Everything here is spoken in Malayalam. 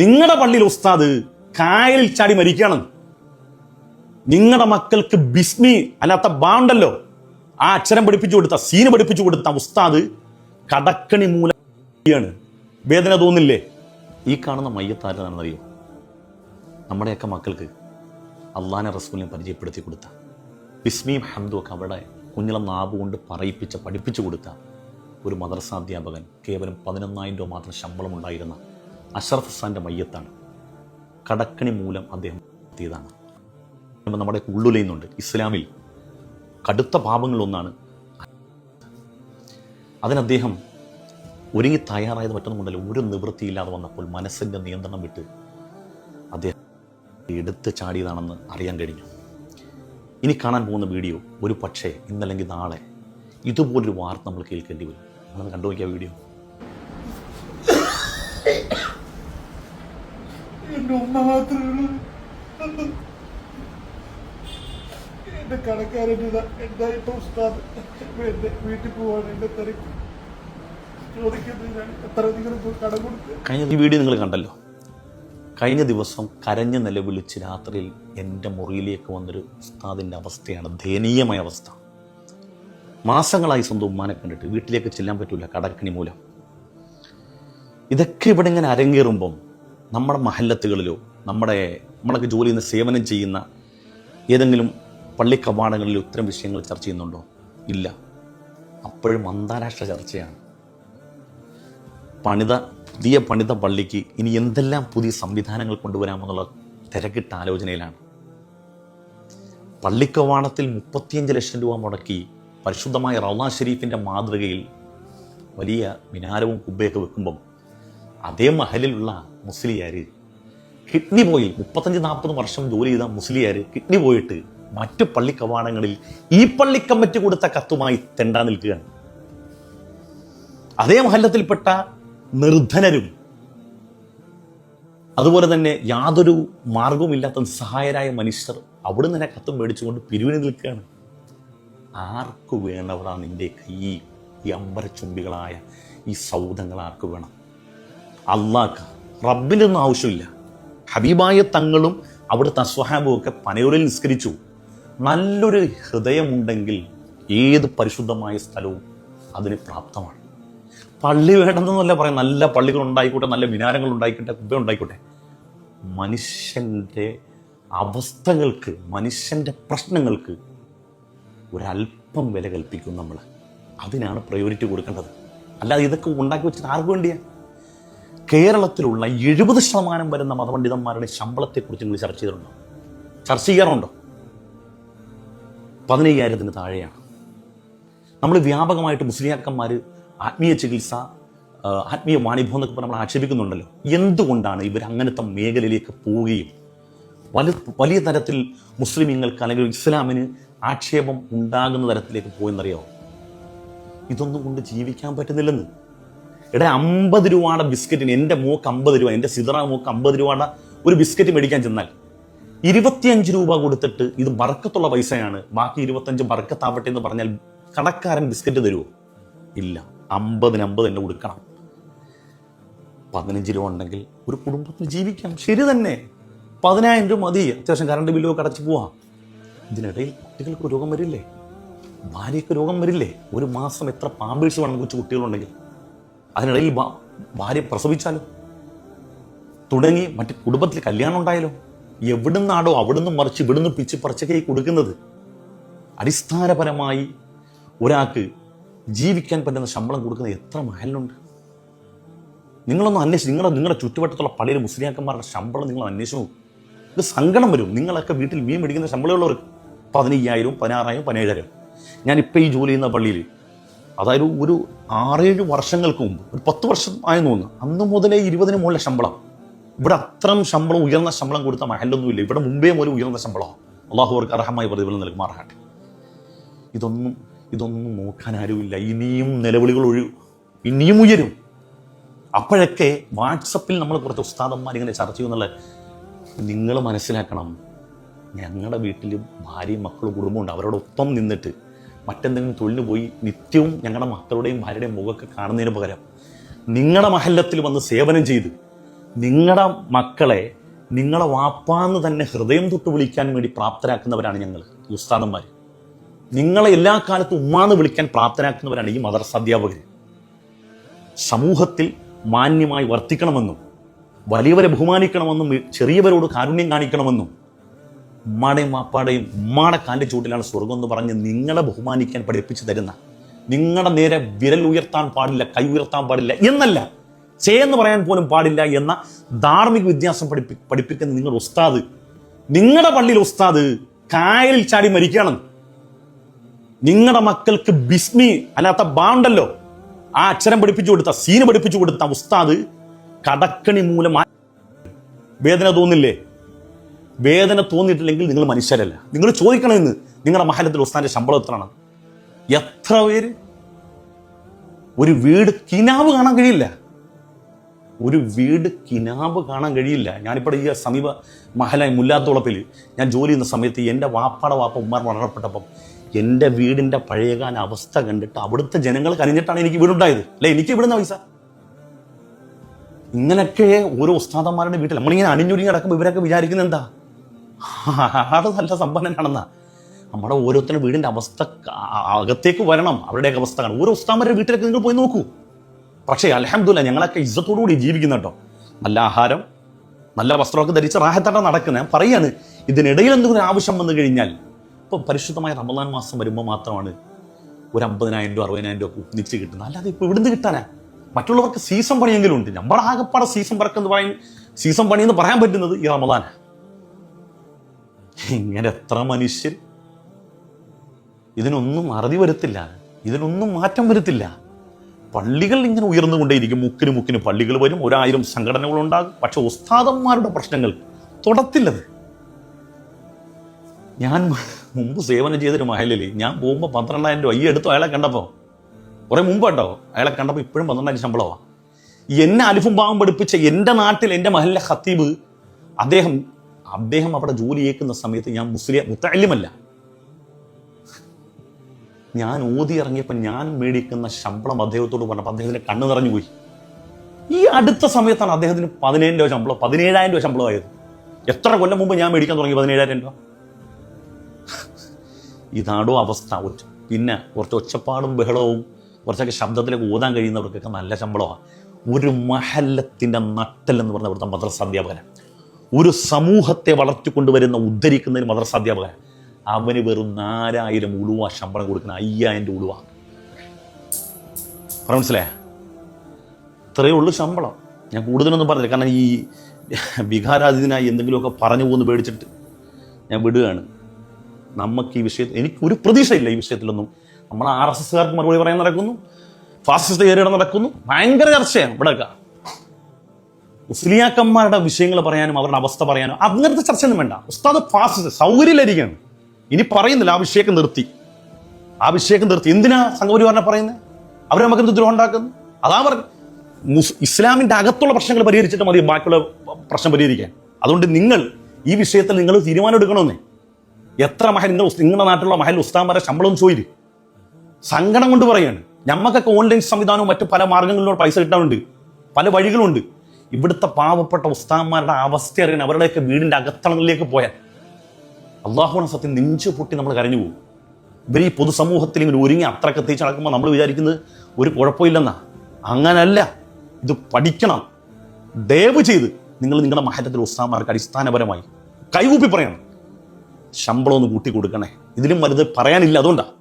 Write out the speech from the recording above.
നിങ്ങളുടെ പള്ളിയിൽ ഉസ്താദ് കായലിൽ ചാടി മരിക്കുകയാണ്. നിങ്ങളുടെ മക്കൾക്ക് ബിസ്മി അല്ലാത്ത ബാണ്ടല്ലോ, ആ അക്ഷരം പഠിപ്പിച്ചു കൊടുത്ത, സീന് പഠിപ്പിച്ചു കൊടുത്ത ഉസ്താദ് കടക്കണി മൂലമാണ്. വേദന തോന്നില്ലേ? ഈ കാണുന്ന മയ്യത്താരെന്നറിയോ? നമ്മുടെയൊക്കെ മക്കൾക്ക് അള്ളാനെ റസൂലിനെ പരിചയപ്പെടുത്തി കൊടുത്ത, ബിസ്മിയും ഹംദും ഒക്കെ അവിടെ കുഞ്ഞിളം നാവ് കൊണ്ട് പറയിപ്പിച്ച, പഠിപ്പിച്ചു കൊടുത്ത ഒരു മദ്രസാധ്യാപകൻ, കേവലം 11,000 രൂപ മാത്രം ശമ്പളം ഉണ്ടായിരുന്ന അഷ്റഫ് ഹുസാൻ്റെ മയ്യത്താണ്. കടക്കണി മൂലം അദ്ദേഹം എത്തിയതാണ്. നമ്മുടെ ഉള്ളുലയുന്നുണ്ട്. ഇസ്ലാമിൽ കടുത്ത പാപങ്ങളൊന്നാണ്. അതിനദ്ദേഹം ഒരുങ്ങി തയ്യാറായത് മറ്റൊന്നുമുണ്ടല്ലോ. ഒരു നിവൃത്തിയില്ലാതെ വന്നപ്പോൾ മനസ്സിൻ്റെ നിയന്ത്രണം വിട്ട് അദ്ദേഹം എടുത്ത് ചാടിയതാണെന്ന് അറിയാൻ കഴിഞ്ഞു. ഇനി കാണാൻ പോകുന്ന വീഡിയോ ഒരു പക്ഷേ ഇന്നല്ലെങ്കിൽ നാളെ ഇതുപോലൊരു വാർത്ത നമ്മൾ കേൾക്കേണ്ടി വരും. നമ്മളൊന്ന് കണ്ടു നോക്കിയ വീഡിയോ. എൻ്റെ ഉമ്മ മാത്രമേ എൻ്റെ കടക്കാരൻ എന്തായിട്ട് ഉസ്താദ് എൻ്റെ വീട്ടിൽ പോവാണ്. എൻ്റെ തിരക്ക് ചോദിക്കുന്നത് ഞാൻ എത്ര നിങ്ങൾ കട കൊടുത്ത്. കഴിഞ്ഞ ഈ വീഡിയോ നിങ്ങൾ കണ്ടല്ലോ. കഴിഞ്ഞ ദിവസം കരഞ്ഞ് നിലവിളിച്ച് രാത്രിയിൽ എൻ്റെ മുറിയിലേക്ക് വന്നൊരു ഉസ്താദിൻ്റെ അവസ്ഥയാണ്, ദയനീയമായ അവസ്ഥ. മാസങ്ങളായി സ്വന്തം ഉമ്മാനെ കണ്ടിട്ട് വീട്ടിലേക്ക് ചെല്ലാൻ പറ്റില്ല, കടക്കണി മൂലം. ഇതൊക്കെ ഇവിടെ ഇങ്ങനെ അരങ്ങേറുമ്പം നമ്മുടെ മഹല്ലത്തുകളിലോ നമ്മളൊക്കെ ജോലി ചെയ്യുന്ന, സേവനം ചെയ്യുന്ന ഏതെങ്കിലും പള്ളി കവാടങ്ങളിലോ ഇത്തരം വിഷയങ്ങൾ ചർച്ച ചെയ്യുന്നുണ്ടോ? ഇല്ല. അപ്പോഴും അന്താരാഷ്ട്ര ചർച്ചയാണ്. പുതിയ പണിത പള്ളിക്ക് ഇനി എന്തെല്ലാം പുതിയ സംവിധാനങ്ങൾ കൊണ്ടുവരാമെന്നുള്ള തിരക്കിട്ട ആലോചനയിലാണ്. പള്ളിക്കവാടത്തിൽ 35 ലക്ഷം രൂപ മുടക്കി പരിശുദ്ധമായ റൗള ഷരീഫിൻ്റെ മാതൃകയിൽ വലിയ മിനാരവും കുബ്ബയൊക്കെ വെക്കുമ്പം അതേ മഹലിലുള്ള മുസ്ലിയാർ കിഡ്നി പോയി 35-40 വർഷം ജോലി ചെയ്ത മുസ്ലിയാർ കിഡ്നി പോയിട്ട് മറ്റു പള്ളി കവാടങ്ങളിൽ ഈ പള്ളി കമ്മിറ്റി കൊടുത്ത കത്തുമായി തെണ്ടാൻ നിൽക്കുകയാണ്. അതേ മഹല്ലത്തിൽപ്പെട്ട നിർധനരും അതുപോലെ തന്നെ യാതൊരു മാർഗവുമില്ലാത്ത നിസ്സഹായരായ മനുഷ്യർ അവിടെ നിന്ന് കത്തും മേടിച്ചുകൊണ്ട് പിരിവിന് നിൽക്കുകയാണ്. ആർക്ക് വേണവടാ നിൻ്റെ കൈ? ഈ അമ്പരച്ചുംബികളായ ഈ സൗദങ്ങൾ ആർക്ക് വേണം? അള്ളാഹ്, റബ്ബിനൊന്നും ആവശ്യമില്ല. ഹബീബായ തങ്ങളും അവിടുത്തെ സ്വഹാബും ഒക്കെ പനയൂരിൽ നിസ്കരിച്ചു. നല്ലൊരു ഹൃദയമുണ്ടെങ്കിൽ ഏത് പരിശുദ്ധമായ സ്ഥലവും അതിന് പ്രാപ്തമാണ്. പള്ളി വേണമെന്നല്ല പറയാം. നല്ല പള്ളികൾ ഉണ്ടായിക്കോട്ടെ, നല്ല മിനാരങ്ങൾ ഉണ്ടായിക്കോട്ടെ, കുബ്ബ ഉണ്ടായിക്കോട്ടെ. മനുഷ്യൻ്റെ അവസ്ഥകൾക്ക്, മനുഷ്യൻ്റെ പ്രശ്നങ്ങൾക്ക് ഒരല്പം വില കൽപ്പിക്കും നമ്മൾ. അതിനാണ് പ്രയോറിറ്റി കൊടുക്കേണ്ടത്. അല്ലാതെ ഇതൊക്കെ ഉണ്ടാക്കി വെച്ചിട്ട് ആർക്ക് വേണ്ടിയാണ്? കേരളത്തിലുള്ള 70% വരുന്ന മതപണ്ഡിതന്മാരുടെ ശമ്പളത്തെക്കുറിച്ച് നിങ്ങൾ ചർച്ച ചെയ്തിട്ടുണ്ടോ? ചർച്ച ചെയ്യാറുണ്ടോ? 15,000-ന് താഴെയാണ്. നമ്മൾ വ്യാപകമായിട്ട് മുസ്ലിയാക്കന്മാർ ആത്മീയ ചികിത്സ, ആത്മീയ വാണിഭം എന്നൊക്കെ നമ്മൾ ആക്ഷേപിക്കുന്നുണ്ടല്ലോ. എന്തുകൊണ്ടാണ് ഇവർ അങ്ങനത്തെ മേഖലയിലേക്ക് പോവുകയും വലിയ തരത്തിൽ മുസ്ലിമീങ്ങൾക്ക് അല്ലെങ്കിൽ ഇസ്ലാമിന് ആക്ഷേപം ഉണ്ടാകുന്ന തരത്തിലേക്ക് പോയെന്നറിയാമോ? ഇതൊന്നും കൊണ്ട് ജീവിക്കാൻ പറ്റുന്നില്ലെന്ന്. 50 രൂപയുടെ ബിസ്ക്കറ്റിന് എൻ്റെ മോക്ക് 50 രൂപ, എൻ്റെ സിദ്റ മോക്ക് 50 രൂപയുടെ ഒരു ബിസ്ക്കറ്റ് മേടിക്കാൻ ചെന്നാൽ 25 രൂപ കൊടുത്തിട്ട് ഇത് ബർക്കത്തുള്ള പൈസയാണ്, ബാക്കി 25 ബർക്കത്താവട്ടെ എന്ന് പറഞ്ഞാൽ കടക്കാരൻ ബിസ്ക്കറ്റ് തരുമോ? ഇല്ല. 50-ന് 50 തന്നെ കൊടുക്കണം. 15 രൂപ ഉണ്ടെങ്കിൽ ഒരു കുടുംബത്തിന് ജീവിക്കാം. ശരി തന്നെ, 10,000 രൂപ മതി, അത്യാവശ്യം കറണ്ട് ബില്ലൊക്കെ അടച്ചു പോവാം. ഇതിനിടയിൽ കുട്ടികൾക്ക് രോഗം വരില്ലേ? ഭാര്യയ്ക്ക് രോഗം വരില്ലേ? ഒരു മാസം എത്ര പാമ്പേഴ്സ് വേണം കൊച്ചു കുട്ടികളുണ്ടെങ്കിൽ? അതിനിടയിൽ ഭാര്യ പ്രസവിച്ചാലോ? തുടങ്ങി മറ്റ് കുടുംബത്തിൽ കല്യാണം ഉണ്ടായാലോ? എവിടുന്നാടോ അവിടുന്ന് മറിച്ച് ഇവിടുന്ന് പിച്ച് പറിച്ചൊക്കെ കൊടുക്കുന്നത്? അടിസ്ഥാനപരമായി ഒരാൾക്ക് ജീവിക്കാൻ പറ്റുന്ന ശമ്പളം കൊടുക്കുന്ന എത്ര മഹലുണ്ട്? നിങ്ങളൊന്ന് അന്വേഷിച്ച്, നിങ്ങളുടെ ചുറ്റുവട്ടത്തുള്ള പള്ളിയിൽ മുസ്ലിയാക്കന്മാരുടെ ശമ്പളം നിങ്ങൾ അന്വേഷിച്ചു നോക്കും. ഇത് സങ്കടം വരും. നിങ്ങളൊക്കെ വീട്ടിൽ മീൻ മേടിക്കുന്ന ശമ്പളമുള്ളവർക്ക് 15,000, 16,000, 17,000. ഞാനിപ്പോൾ ഈ ജോലി ചെയ്യുന്ന പള്ളിയിൽ, അതായത് ഒരു 6-7 വർഷങ്ങൾക്ക് മുമ്പ്, ഒരു 10 വർഷം ആയെന്ന് തോന്നുന്നു, അന്ന് മുതലേ 20-ന് മുകളിലെ ശമ്പളം. ഇവിടെ അത്രയും ശമ്പളം, ഉയർന്ന ശമ്പളം കൊടുത്ത മഹലൊന്നുമില്ല. ഇവിടെ മുമ്പേ മുതൽ ഉയർന്ന ശമ്പളമാണ്. അള്ളാഹു അവർക്ക് അർഹമായ പ്രതിഫലം നൽകുമാറാകട്ടെ. ഇതൊന്നും നോക്കാൻ ആരുമില്ല. ഇനിയും നിലവിളികൾ ഇനിയും ഉയരും. അപ്പോഴൊക്കെ വാട്സപ്പിൽ നമ്മൾ കുറച്ച് ഉസ്താദന്മാർ ഇങ്ങനെ ചർച്ച ചെയ്യുന്നുള്ള നിങ്ങൾ മനസ്സിലാക്കണം. ഞങ്ങളുടെ വീട്ടിലും ഭാര്യയും മക്കളും കുടുംബമുണ്ട്. അവരോടൊപ്പം നിന്നിട്ട് മറ്റെന്തെങ്കിലും തൊഴിലിന് പോയി നിത്യവും ഞങ്ങളുടെ മക്കളുടെയും ഭാര്യയുടെയും മുഖമൊക്കെ കാണുന്നതിന് പകരം നിങ്ങളുടെ മഹല്ലത്തിൽ വന്ന് സേവനം ചെയ്ത് നിങ്ങളുടെ മക്കളെ നിങ്ങളെ വാപ്പാന്ന് തന്നെ ഹൃദയം തൊട്ട് വിളിക്കാൻ വേണ്ടി പ്രാപ്തരാക്കുന്നവരാണ് ഞങ്ങൾ ഈ ഉസ്താദന്മാർ. നിങ്ങളെ എല്ലാ കാലത്തും ഉമ്മാന്ന് വിളിക്കാൻ പ്രാപ്തരാക്കുന്നവരാണ് ഈ മദ്രസ അധ്യാപകർ. സമൂഹത്തിൽ മാന്യമായി വർത്തിക്കണമെന്നും വലിയവരെ ബഹുമാനിക്കണമെന്നും ചെറിയവരോട് കാരുണ്യം കാണിക്കണമെന്നും ഉമ്മാടെയും വാപ്പാടെയും ഉമ്മാടെ കാലിൻ്റെ ചൂട്ടിലാണ് സ്വർഗം എന്ന് പറഞ്ഞ് നിങ്ങളെ ബഹുമാനിക്കാൻ പഠിപ്പിച്ചു തരുന്ന, നിങ്ങളുടെ നേരെ വിരൽ ഉയർത്താൻ പാടില്ല, കൈ ഉയർത്താൻ പാടില്ല എന്നല്ല, എന്ന് പറയാൻ പോലും പാടില്ല എന്ന ധാർമ്മിക വിദ്യാസം പഠിപ്പിക്കുന്ന നിങ്ങളുടെ ഉസ്താദ്, നിങ്ങളുടെ പള്ളിയിൽ ഉസ്താദ് കായലിൽ ചാടി മരിക്കണം. നിങ്ങളുടെ മക്കൾക്ക് ബിസ്മി അല്ലാത്ത ബാണ്ടല്ലോ ആ അക്ഷരം പഠിപ്പിച്ചു കൊടുത്ത, സീന് പഠിപ്പിച്ചു കൊടുത്ത ഉസ്താദ് കടക്കണി മൂലം വേദന തോന്നില്ലേ? വേദന തോന്നിയിട്ടില്ലെങ്കിൽ നിങ്ങൾ മനുഷ്യരല്ല. നിങ്ങൾ ചോദിക്കണമെന്ന് നിങ്ങളുടെ മഹല്ലത്തിൽ ഉസ്താദിന്റെ ശമ്പളം എത്രയാണ്? എത്ര പേര്? ഒരു വീട് കിനാവ് കാണാൻ കഴിയില്ല, ഒരു വീട് കിനാവ് കാണാൻ കഴിയില്ല. ഞാനിപ്പോൾ ഈ സമീപ മഹല മുല്ലാത്തോളപ്പിൽ ഞാൻ ജോലി ചെയ്യുന്ന സമയത്ത് എൻ്റെ വാപ്പാടെ വാപ്പ ഉമ്മാർ മരണപ്പെട്ടപ്പം എൻ്റെ വീടിൻ്റെ പഴയകാല അവസ്ഥ കണ്ടിട്ട് അവിടുത്തെ ജനങ്ങൾ കരഞ്ഞിട്ടാണ് എനിക്ക് വീടുണ്ടായത്. അല്ലെ, എനിക്ക് ഇവിടുന്ന പൈസ. ഇങ്ങനെയൊക്കെ ഓരോ ഉസ്താദന്മാരുടെ വീട്ടിൽ നമ്മളിങ്ങനെ അണിഞ്ഞൊരുങ്ങി കിടക്കുമ്പോൾ ഇവരൊക്കെ വിചാരിക്കുന്നത് എന്താ, ആട് നല്ല സമ്പന്നനാണെന്നാ. നമ്മുടെ ഓരോരുത്തരുടെ വീടിൻ്റെ അവസ്ഥ അകത്തേക്ക് വരണം, അവരുടെയൊക്കെ അവസ്ഥ കാണും. ഓരോ ഉസ്താദന്മാരുടെ വീട്ടിലൊക്കെ നിങ്ങൾ പോയി നോക്കൂ. പക്ഷേ അൽഹംദുലില്ലാ ഞങ്ങളൊക്കെ ഇസ്സത്തോടുകൂടി ജീവിക്കുന്ന കേട്ടോ. നല്ല ആഹാരം, നല്ല വസ്ത്രമൊക്കെ ധരിച്ച് റാഹത്തായിട്ടാണ് നടക്കുന്നത്. ഞാൻ പറയാണ്, ഇതിനിടയിൽ എന്തെങ്കിലും ആവശ്യം വന്നു കഴിഞ്ഞാൽ, ഇപ്പോൾ പരിശുദ്ധമായ റമദാൻ മാസം വരുമ്പോൾ മാത്രമാണ് ഒരു 50,000 രൂപ 60,000 രൂപ ഒന്നിച്ച് കിട്ടുന്നത്. അല്ലാതെ ഇപ്പോൾ ഇവിടുന്ന് കിട്ടാനാ? മറ്റുള്ളവർക്ക് സീസൺ പണിയെങ്കിലും ഉണ്ട്. നമ്മുടെ ആകെപ്പാടെ സീസൺ വർക്കെന്ന് പറയും, സീസൺ പണി എന്ന് പറയാൻ പറ്റുന്നത് ഈ റമദാൻ. ഇങ്ങനെ എത്ര മനുഷ്യർ ഇതിനൊന്നും അറുതി വരുത്തില്ല, ഇതിനൊന്നും മാറ്റം വരുത്തില്ല. പള്ളികൾ ഇങ്ങനെ ഉയർന്നുകൊണ്ടേയിരിക്കും, മുക്കിന് പള്ളികൾ വരും, 1000 സംഘടനകളുണ്ടാകും. പക്ഷെ ഉസ്താദന്മാരുടെ പ്രശ്നങ്ങൾ തൊടത്തില്ലത്. ഞാൻ മുമ്പ് സേവനം ചെയ്തൊരു മഹലിൽ ഞാൻ പോകുമ്പോൾ 12,000 രൂപ ഈ എടുത്തു. അയാളെ കണ്ടപ്പോൾ കുറേ മുമ്പ് കേട്ടോ, അയാളെ കണ്ടപ്പോൾ ഇപ്പോഴും 12,000 ശമ്പളമാണ്. എന്നെ അലിഫും ഭാവം പഠിപ്പിച്ച എൻ്റെ നാട്ടിൽ എൻ്റെ മഹലിലെ ഖത്തീബ്, അദ്ദേഹം അവിടെ ജോലി ചെയ്യിക്കുന്ന സമയത്ത് ഞാൻ മുത്തഅല്ലിമല്ല, ഞാൻ ഓതി ഇറങ്ങിയപ്പോൾ ഞാൻ മേടിക്കുന്ന ശമ്പളം അദ്ദേഹത്തോട് പറഞ്ഞപ്പോൾ അദ്ദേഹത്തിന് കണ്ണ് നിറഞ്ഞു പോയി. ഈ അടുത്ത സമയത്താണ് അദ്ദേഹത്തിന് 15,000 രൂപ ശമ്പളം, 17,000 രൂപ ശമ്പളമായത്. എത്ര കൊല്ലം മുമ്പ് ഞാൻ മേടിക്കാൻ തുടങ്ങി 17,000 രൂപ. ഇതാടോ അവസ്ഥ. പിന്നെ കുറച്ച് ഒച്ചപ്പാടും ബഹളവും കുറച്ചൊക്കെ ശബ്ദത്തിലേക്ക് ഓതാൻ കഴിയുന്നവർക്കൊക്കെ നല്ല ശമ്പളമാണ്. ഒരു മഹല്ലത്തിൻ്റെ നട്ടലെന്ന് പറഞ്ഞ ഇവിടുത്തെ മദ്രസ അധ്യാപകൻ, ഒരു സമൂഹത്തെ വളർത്തിക്കൊണ്ടുവരുന്ന ഉദ്ധരിക്കുന്നതിന് മദ്രസ അധ്യാപകൻ, അവന് വെറും 4,000 ഉളുവ ശമ്പളം കൊടുക്കുന്ന 5,000 ഉളുവ. മനസ്സിലായ? ഇത്രയേ ഉള്ളൂ ശമ്പളം. ഞാൻ കൂടുതലൊന്നും പറഞ്ഞില്ല, കാരണം ഈ വികാരാധീനായി എന്തെങ്കിലുമൊക്കെ പറഞ്ഞു പോകുന്നു പേടിച്ചിട്ട് ഞാൻ വിടുകയാണ്. നമുക്ക് ഈ വിഷയത്തിൽ എനിക്കൊരു പ്രതീക്ഷയില്ല. ഈ വിഷയത്തിലൊന്നും നമ്മൾ RSSകാർക്ക് മറുപടി പറയാൻ നടക്കുന്നു, ഫാസിസ്റ്റ് ഏരിയ നടക്കുന്നു, ഭയങ്കര ചർച്ചയാണ് ഇവിടെയൊക്കെ. മുസ്ലിയാക്കന്മാരുടെ വിഷയങ്ങൾ പറയാനും അവരുടെ അവസ്ഥ പറയാനും അങ്ങനത്തെ ചർച്ചയൊന്നും വേണ്ട. ഉസ്താദ് ഫാസിസ്റ്റ് സൗകര്യമില്ലായിരിക്കുകയാണ്. ഇനി പറയുന്നില്ല, ആ വിഷയമൊക്കെ നിർത്തി. എന്തിനാ സംഘപരിവാറിനെ പറയുന്നത്? അവർ നമുക്ക് എന്ത് ദ്രോഹം ഉണ്ടാക്കുന്നു? അതാ പറഞ്ഞു, ഇസ്ലാമിൻ്റെ അകത്തുള്ള പ്രശ്നങ്ങൾ പരിഹരിച്ചിട്ട് മതി ബാക്കിയുള്ള പ്രശ്നം പരിഹരിക്കാൻ. അതുകൊണ്ട് നിങ്ങൾ ഈ വിഷയത്തിൽ നിങ്ങൾ തീരുമാനം എടുക്കണമെന്നേ. എത്ര മഹൽ നിങ്ങളുടെ നാട്ടിലുള്ള മഹൽ ഉസ്താദന്മാരെ ശമ്പളം ചോദിച്ചു സങ്കടം കൊണ്ട് പറയാണ്. ഞമ്മക്കൊക്കെ ഓൺലൈൻ സംവിധാനവും മറ്റു പല മാർഗങ്ങളിലൂടെ പൈസ കിട്ടാനുണ്ട്, പല വഴികളുണ്ട്. ഇവിടുത്തെ പാവപ്പെട്ട ഉസ്താദന്മാരുടെ അവസ്ഥ അറിയാൻ അവരുടെയൊക്കെ വീടിൻ്റെ അകത്തളങ്ങളിലേക്ക് പോയാൽ അള്ളാഹുവിനെ സത്യം നെഞ്ചു പൊട്ടി നമ്മൾ കരഞ്ഞു പോകും. ഇവർ ഈ പൊതുസമൂഹത്തിൽ ഇങ്ങനെ ഒരുങ്ങി അത്രയൊക്കെ തേച്ച് നടക്കുമ്പോൾ നമ്മൾ വിചാരിക്കുന്നത് ഒരു കുഴപ്പമില്ലെന്നാ. അങ്ങനല്ല, ഇത് പഠിക്കണം. ദയവ് ചെയ്ത് നിങ്ങൾ നിങ്ങളുടെ മഹല്ലത്തിൽ ഉസ്താദന്മാർക്ക് അടിസ്ഥാനപരമായി കൈകൂപ്പി പറയണം, ശമ്പളം ഒന്ന് കൂട്ടി കൊടുക്കണേ. ഇതിലും വലുത് പറയാനില്ല. അതുകൊണ്ടാണ്